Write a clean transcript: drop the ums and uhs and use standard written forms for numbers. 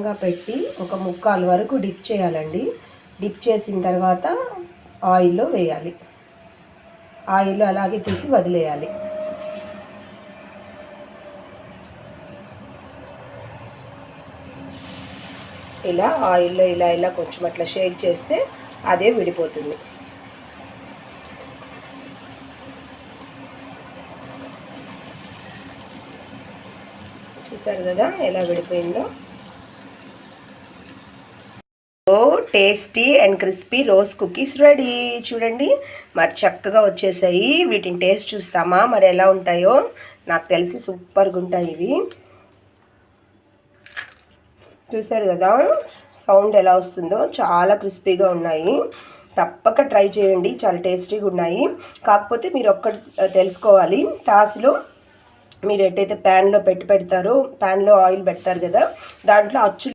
విధంగా పెట్టి ఒక ముక్కాలు వరకు డిప్ చేయాలండి. డిప్ చేసిన తర్వాత ఆయిల్లో వేయాలి. ఆయిల్ అలాగే తీసి వదిలేయాలి. ఇలా ఆయిల్లో ఇలా కొంచెం అట్లా షేక్ చేస్తే అదే విడిపోతుంది. చూసారు కదా ఎలా విడిపోయిందో. Tasty and crispy rose cookies ready. చూడండి మరి చక్కగా వచ్చేసాయి. వీటిని టేస్ట్ చూస్తామా మరి ఎలా ఉంటాయో. నాకు తెలిసి సూపర్గా ఉంటాయి ఇవి. చూసారు కదా సౌండ్ ఎలా వస్తుందో, చాలా క్రిస్పీగా ఉన్నాయి. తప్పక ట్రై చేయండి, చాలా టేస్టీగా ఉన్నాయి. కాకపోతే మీరు ఒక్కటి తెలుసుకోవాలి, టాస్లో మీరు ఎట్టయితే ప్యాన్లో పెడతారో, ప్యాన్లో ఆయిల్ పెడతారు కదా, దాంట్లో అచ్చు